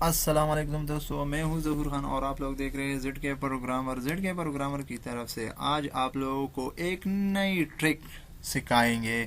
अस्सलाम वालेकुम दोस्तों, मैं हूं ज़हूर खान और आप लोग देख रहे हैं जेड के प्रोग्रामर की तरफ से। आज आप लोगों को एक नई ट्रिक सिखाएंगे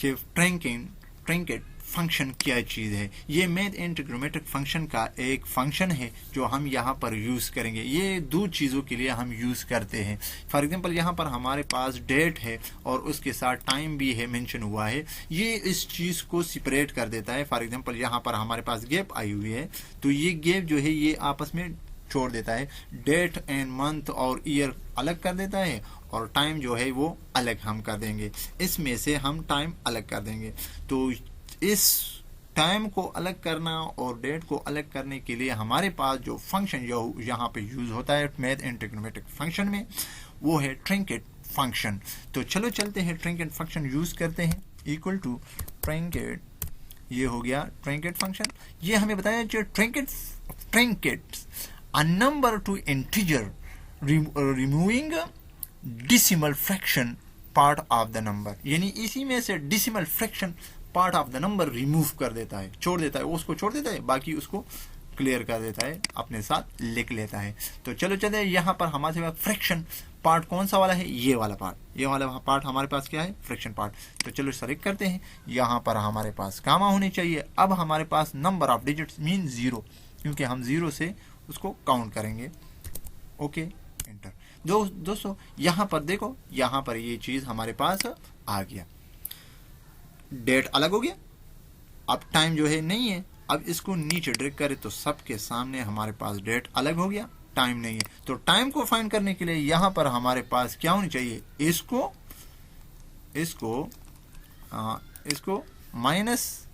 कि ट्रिंकेट फंक्शन क्या चीज़ है। ये मैथ एंड ट्रिग्नोमेट्रिक फंक्शन का एक फंक्शन है जो हम यहाँ पर यूज़ करेंगे। ये दो चीज़ों के लिए हम यूज़ करते हैं। फॉर एग्जांपल यहाँ पर हमारे पास डेट है और उसके साथ टाइम भी है, मेंशन हुआ है। ये इस चीज़ को सेपरेट कर देता है। फॉर एग्जांपल यहाँ पर हमारे पास गैप आई हुई है, तो ये गैप जो है ये आपस में छोड़ देता है। डेट एंड मंथ और ईयर अलग कर देता है और टाइम जो है वो अलग हम कर देंगे। इसमें से हम टाइम अलग कर देंगे। तो इस टाइम को अलग करना और डेट को अलग करने के लिए हमारे पास जो फंक्शन जो यहाँ पे यूज होता है मैथ एंड ट्रिग्नोमेट्रिक फंक्शन में, वो है ट्रिंकेट फंक्शन। तो चलो चलते हैं ट्रिंकेट फंक्शन यूज करते हैं। इक्वल टू ट्रिंकेट, ये हो गया ट्रिंकेट फंक्शन। ये हमें बताया जो trinket a number two integer removing decimal fraction part of the number, यानी इसी में से decimal fraction part of the number remove कर देता है, छोड़ देता है, उसको छोड़ देता है, बाकी उसको क्लियर कर देता है, अपने साथ लिख लेता है। तो चलो चलते हैं। यहाँ पर हमारे पास फ्रैक्शन पार्ट कौन सा वाला है? ये वाला पार्ट। ये वाला पार्ट हमारे पास क्या है? Fraction part. तो चलो सेलेक्ट करते हैं। यहाँ पर हमारे पास गामा होनी चाहिए। अब हमारे पास नंबर ऑफ डिजिट्स मीन 0, क्योंकि हम 0 से उसको काउंट करेंगे। Okay, enter. दोस्तों यहाँ पर देखो, यहाँ पर ये चीज हमारे पास आ गया। डेट अलग हो गया, अब टाइम जो है नहीं है। अब इसको नीचे ड्रैग करें तो सबके सामने हमारे पास डेट अलग हो गया, टाइम नहीं है। तो टाइम को फाइंड करने के लिए यहाँ पर हमारे पास क्या होनी चाहिए? इसको माइनस,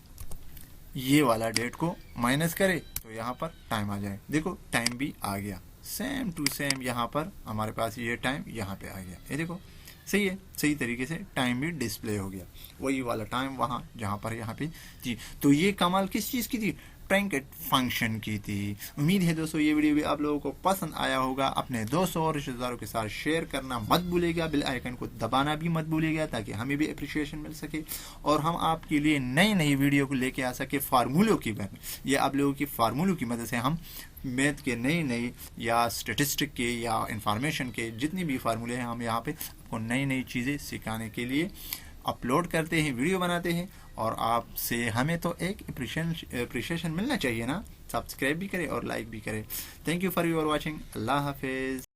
ये वाला डेट को माइनस करे तो यहाँ पर टाइम आ जाए। देखो टाइम भी आ गया, सेम टू सेम। यहाँ पर हमारे पास ये टाइम यहाँ पे आ गया। ये देखो सही है, सही तरीके से टाइम भी डिस्प्ले हो गया, वही वाला टाइम वहाँ जहाँ पर यहाँ पे जी। तो ये कमाल किस चीज़ की थी? ट्रिंकेट फंक्शन की थी। उम्मीद है दोस्तों ये वीडियो भी आप लोगों को पसंद आया होगा। अपने दोस्तों और रिश्तेदारों के साथ शेयर करना मत भूलिएगा, बेल आइकन को दबाना भी मत भूलिएगा, ताकि हमें भी अप्रिशिएशन मिल सके और हम आपके लिए नई नई वीडियो को लेके आ सके फार्मूलों की मदद। ये आप लोगों की फार्मूलों की मदद से हम मैथ के नई नई या स्टेटिस्टिक के या इंफॉर्मेशन के जितनी भी फार्मूले हैं, हम यहाँ पे आपको नई नई चीज़ें सिखाने के लिए अपलोड करते हैं, वीडियो बनाते हैं। और आपसे हमें तो एक अप्रिशिएशन मिलना चाहिए ना। सब्सक्राइब भी करें और लाइक भी करें। Thank you for your watching. अल्लाह हाफिज़।